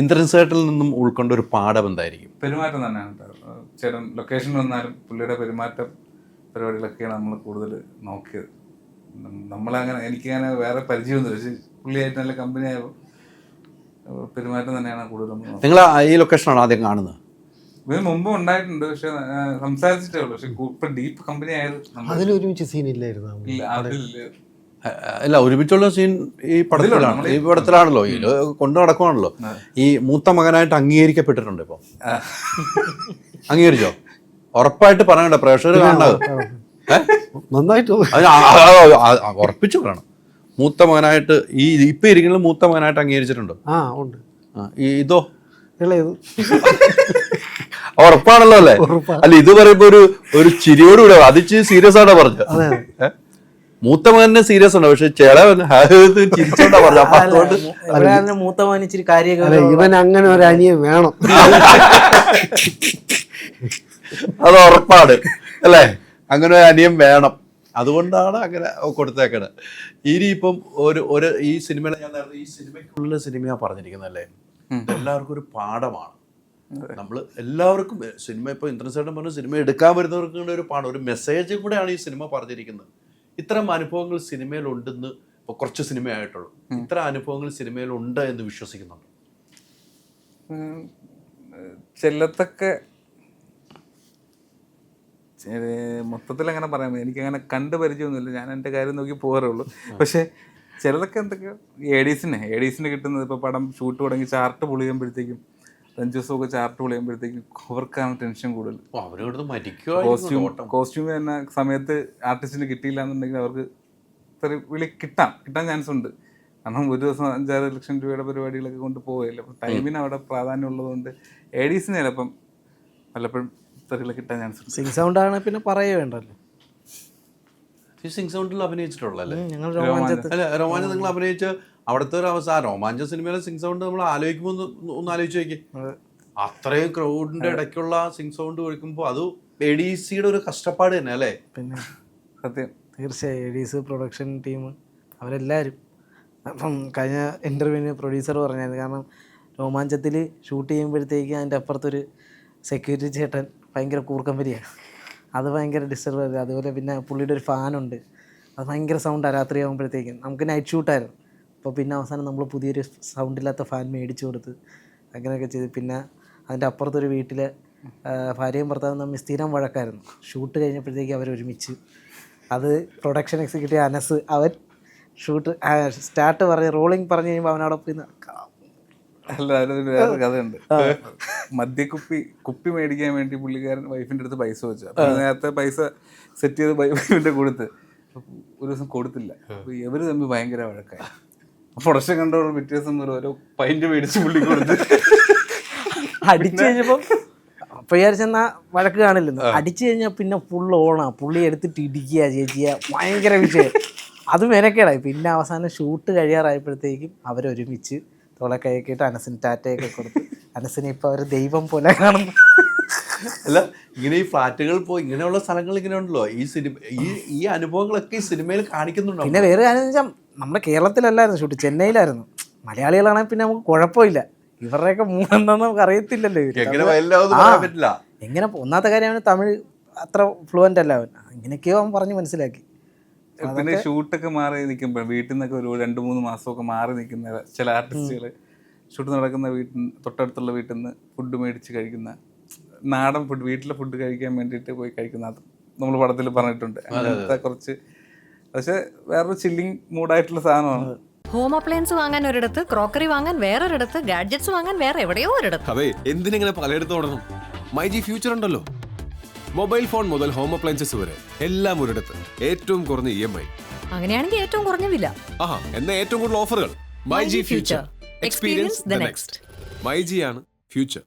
ഇന്ദ്രൻസേട്ടിൽ നിന്നും ഉൾക്കൊണ്ട ഒരു പാഠം എന്തായിരിക്കും? പെരുമാറ്റം തന്നെയാണ്. ചേട്ടൻ ലൊക്കേഷനിൽ വന്നാലും പുള്ളിയുടെ പെരുമാറ്റം പരിപാടികളൊക്കെയാണ് നമ്മൾ കൂടുതൽ നോക്കിയത്. നമ്മളങ്ങനെ എനിക്കങ്ങനെ വേറെ പരിചയമൊന്നുമില്ല, പക്ഷേ പുള്ളിയായിട്ട് നല്ല കമ്പനി ആയപ്പോൾ പെരുമാറ്റം തന്നെയാണ് കൂടുതൽ നമ്മൾ നോക്കുന്നത്. നിങ്ങൾ ഈ ലൊക്കേഷനാണ് ആദ്യം കാണുന്നത്? ഇതിന് മുമ്പും ഉണ്ടായിട്ടുണ്ട്, പക്ഷെ സംസാരിച്ചിട്ടേ ഉള്ളൂ. പക്ഷെ ഇപ്പൊ ഡീപ്പ് കമ്പനി ആയത് അതിലൊരുമിച്ച് സീനില്ലായിരുന്നു. അല്ല, ഒരുമിച്ചുള്ള സീൻ ഈ പടത്തിലാണ്. ഈ പടത്തിലാണല്ലോ, ഈ കൊണ്ടു നടക്കുവാണല്ലോ. ഈ മൂത്ത മകനായിട്ട് അംഗീകരിക്കപ്പെട്ടിട്ടുണ്ട്. ഇപ്പൊ അംഗീകരിച്ചോ? ഉറപ്പായിട്ട് പറയണ്ട, പ്രേക്ഷകർ കാണാതെ നന്നായിട്ട് ഉറപ്പിച്ചു പറയണം. മൂത്ത മകനായിട്ട് ഈ ഇപ്പൊ ഇരിക്കുന്ന മൂത്ത മകനായിട്ട് അംഗീകരിച്ചിട്ടുണ്ടോ? ഉണ്ട്. ഇതോ ഇളയത് ഉറപ്പാണല്ലോ അല്ലേ? അല്ല, ഇത് പറയുമ്പോ ഒരു ചിരിയോടുകൂടെ അതിച്ച് സീരിയസ് ആയിട്ടാ പറഞ്ഞത്. മൂത്ത മകനെ സീരിയസ് ഉണ്ടോ, പക്ഷെ ചില ചിരിച്ചോണ്ടാ പറഞ്ഞ മൂത്ത മകൻ ഇച്ചിരി കാര്യങ്ങൾ. ഇവൻ അങ്ങനെ ഒരു അനിയൻ വേണം, അത് ഉറപ്പാണ് അല്ലേ? അങ്ങനെ ഒരു അനിയൻ വേണം, അതുകൊണ്ടാണ് അങ്ങനെ കൊടുത്തേക്കണത്. ഇനിയിപ്പം ഒരു ഈ സിനിമയുടെ ഞാൻ നേരത്തെ ഈ സിനിമയ്ക്കുള്ള സിനിമയാണ് പറഞ്ഞിരിക്കുന്നത് അല്ലേ? എല്ലാവർക്കും ഒരു പാഠമാണ്. നമ്മൾ എല്ലാവർക്കും സിനിമ ഇപ്പോൾ ഇന്ദ്രൻസേട്ടൻ പറഞ്ഞ സിനിമ എടുക്കാൻ വരുന്നവർക്ക് ഒരു പാഠം, ഒരു മെസ്സേജും കൂടെയാണ് ഈ സിനിമ പറഞ്ഞിരിക്കുന്നത്. ഇത്തരം അനുഭവങ്ങൾ സിനിമയിലുണ്ടെന്ന് ഇപ്പോൾ കുറച്ച് സിനിമയായിട്ടുള്ളൂ. ഇത്തരം അനുഭവങ്ങൾ സിനിമയിലുണ്ട് എന്ന് വിശ്വസിക്കുന്നുണ്ട്? ചെല്ലത്തൊക്കെ മൊത്തത്തിൽ അങ്ങനെ പറയാൻ എനിക്കങ്ങനെ കണ്ടു പരിചയമൊന്നുമില്ല, ഞാൻ എൻ്റെ കാര്യം നോക്കി പോകാറുള്ളൂ. പക്ഷേ ചിലതൊക്കെ എന്തൊക്കെയോ എഡീസിന് കിട്ടുന്നത്, ഇപ്പോൾ പടം ഷൂട്ട് തുടങ്ങി ചാർട്ട് പൊളിയുമ്പോഴത്തേക്കും 5 ദിവസമൊക്കെ ചാർട്ട് പൊളിയുമ്പോഴത്തേക്കും അവർക്കാണ് ടെൻഷൻ കൂടുതൽ. കോസ്റ്റ്യൂം തന്നെ സമയത്ത് ആർട്ടിസ്റ്റിന് കിട്ടിയില്ല എന്നുണ്ടെങ്കിൽ അവർക്ക് കിട്ടാൻ ചാൻസ് ഉണ്ട്. കാരണം ഒരു ദിവസം 5-6 ലക്ഷം രൂപയുടെ പരിപാടികളൊക്കെ കൊണ്ട് പോവുകയില്ല. അപ്പം ടൈമിന് അവിടെ പ്രാധാന്യം ഉള്ളതുകൊണ്ട് എഡീസിന് ചിലപ്പം പലപ്പോഴും തെറികൾ കിട്ടാൻ ചാൻസ് ഉണ്ട്. സിംഗ് സൗണ്ട് ആണ് പിന്നെ പറയേ വേണ്ടല്ലോ. സിംഗ് സൗണ്ടിൽ അഭിനയിച്ചിട്ടുള്ളല്ലേ? രോമാഞ്ചം നിങ്ങൾ അഭിനയിച്ച അവിടുത്തെ ഒരു അവസ്ഥ, രോമാഞ്ച സിനിമയിലെ സിംഗ് സൗണ്ട് നമ്മൾ ആലോചിക്കുമ്പോൾ ഒന്ന് ആലോചിച്ച് നോക്കി. അത്രയും ക്രൗഡിന്റെ ഇടയ്ക്കുള്ള സിംഗ് സൗണ്ട് കേൾക്കുമ്പോൾ അത് എഡീസിയുടെ ഒരു കഷ്ടപ്പാട് തന്നെ അല്ലേ? പിന്നെ സത്യം, തീർച്ചയായും എഡീസ് പ്രൊഡക്ഷൻ ടീം അവരെല്ലാവരും. അപ്പം കഴിഞ്ഞ ഇൻ്റർവ്യൂവിന് പ്രൊഡ്യൂസർ പറഞ്ഞായിരുന്നു, കാരണം രോമാഞ്ചത്തിൽ ഷൂട്ട് ചെയ്യുമ്പോഴത്തേക്ക് അതിൻ്റെ അപ്പുറത്തൊരു സെക്യൂരിറ്റി ചേട്ടൻ ഭയങ്കര കൂർക്കമ്പരിയാണ്, അത് ഭയങ്കര ഡിസ്റ്റർബ് ആയിരുന്നു. അതുപോലെ പിന്നെ പുള്ളിയുടെ ഒരു ഫാനുണ്ട്, അത് ഭയങ്കര സൗണ്ടാണ്. രാത്രി ആകുമ്പോഴത്തേക്കും നമുക്ക് നൈറ്റ് ഷൂട്ടായിരുന്നു. അപ്പോൾ പിന്നെ അവസാനം നമ്മൾ പുതിയൊരു സൗണ്ടില്ലാത്ത ഫാൻ മേടിച്ചു കൊടുത്ത് അങ്ങനെയൊക്കെ ചെയ്ത്. പിന്നെ അതിൻ്റെ അപ്പുറത്തൊരു വീട്ടിൽ ഭാര്യയും ഭർത്താവും തമ്മിൽ സ്ഥിരം വഴക്കായിരുന്നു. ഷൂട്ട് കഴിഞ്ഞപ്പോഴത്തേക്ക് അവരൊരുമിച്ച്. അത് പ്രൊഡക്ഷൻ എക്സിക്യൂട്ടീവ് അനസ്, അവൻ ഷൂട്ട് സ്റ്റാർട്ട് പറഞ്ഞ് റോളിങ് പറഞ്ഞു കഴിയുമ്പോൾ അവനവിടെ പോയി അല്ല, അതിനൊരു വേറൊരു കഥയുണ്ട്. കുപ്പി മേടിക്കാൻ വേണ്ടി പുള്ളിക്കാരൻ വൈഫിൻ്റെ അടുത്ത് പൈസ വെച്ചു. അപ്പം നേരത്തെ പൈസ സെറ്റ് ചെയ്ത് വൈഫിൻ്റെ കൊടുത്ത് ഒരു ദിവസം കൊടുത്തില്ല. അപ്പോൾ ഇവർ തമ്മിൽ ഭയങ്കര വഴക്കായി. പ്രൊഡക്ഷൻ കണ്ടോളം പിറ്റേ ദിവസം ഓരോ പൈൻറ്റ് മേടിച്ച് പുള്ളി കൊടുത്ത് അടിച്ചു കഴിഞ്ഞപ്പം അപ്പോൾ വിചാരിച്ചെന്നാ വഴക്ക് കാണില്ലെന്ന്. അടിച്ചു കഴിഞ്ഞാൽ പിന്നെ ഫുൾ ഓണാ, പുള്ളി എടുത്തിട്ട് ഇടിക്കുക ചെയ്യുക, ഭയങ്കര വിഷയം. അത് മെനക്കേടായി. പിന്നെ അവസാനം ഷൂട്ട് കഴിയാറായപ്പോഴത്തേക്കും അവരൊരുമിച്ച് തുളക്കയൊക്കെ ഇട്ട് അനസിന് ടാറ്റയൊക്കെ കൊടുത്ത് അനസിനെ ഇപ്പോൾ അവർ ദൈവം പോലെ കാണുന്നു. അല്ല, ഇങ്ങനെ ഈ ഫ്ലാറ്റുകൾ പോയി ഇങ്ങനെയുള്ള സ്ഥലങ്ങൾ ഇങ്ങനെ ഉണ്ടല്ലോ, ഈ സിനിമ ഈ അനുഭവങ്ങളൊക്കെ ഈ സിനിമയിൽ കാണിക്കുന്നുണ്ടോ? പിന്നെ വേറെ കാര്യം എന്ന് വെച്ചാൽ നമ്മുടെ കേരളത്തിലല്ലായിരുന്നു ഷൂട്ട്, ചെന്നൈയിലായിരുന്നു. മലയാളികളാണെങ്കിൽ പിന്നെ നമുക്ക് കുഴപ്പമില്ല, ഇവരുടെയൊക്കെ മൂന്നെണ്ണം നമുക്ക് അറിയത്തില്ലല്ലോ. എങ്ങനെ ഒന്നാമത്തെ കാര്യം അവന് തമിഴ് അത്ര ഫ്ലുവൻ്റ് അല്ല, അവൻ ഇങ്ങനെയൊക്കെയോ അവൻ പറഞ്ഞ് മനസ്സിലാക്കി. പിന്നെ ഷൂട്ടൊക്കെ മാറി നിൽക്കുമ്പോൾ വീട്ടിൽ നിന്നൊക്കെ ഒരു 2-3 മാസമൊക്കെ മാറി നിൽക്കുന്ന ചില ആർട്ടിസ്റ്റുകൾ ഷൂട്ട് നടക്കുന്ന തൊട്ടടുത്തുള്ള വീട്ടിൽ നിന്ന് ഫുഡ് മേടിച്ച് കഴിക്കുന്ന, നാടൻ ഫുഡ്, വീട്ടിലെ ഫുഡ് കഴിക്കാൻ വേണ്ടിയിട്ട് പോയി കഴിക്കുന്ന, നമ്മൾ പടത്തിൽ പറഞ്ഞിട്ടുണ്ട്. അങ്ങനത്തെ കുറച്ച്, പക്ഷെ വേറൊരു ചില്ലിങ് മൂഡായിട്ടുള്ള സാധനമാണ്. ഹോം അപ്ലയൻസ് വാങ്ങാൻ ഒരിടത്ത്, ക്രോക്കറി വാങ്ങാൻ വേറൊരിടത്ത്, ഗാഡ്ജറ്റ്സ് വാങ്ങാൻ വേറെ എവിടെയോ ഒരിടത്ത്. അതെ, എന്തിനിങ്ങനെ പലയിടത്തും ഓടണം? മൈജി ഫ്യൂച്ചർ ഉണ്ടല്ലോ. മൊബൈൽ ഫോൺ മുതൽ ഹോം അപ്ലയൻസസ് വരെ എല്ലാം ഒരിടത്ത്, ഏറ്റവും കുറഞ്ഞ EMI. അങ്ങനെയാണെങ്കിൽ ഏറ്റവും കുറഞ്ഞ വില. ആഹാ, എന്നാ ഏറ്റവും കൂടുതൽ ഓഫറുകൾ. MyG future, experience the next. മൈജിയാണ് ഫ്യൂച്ചർ.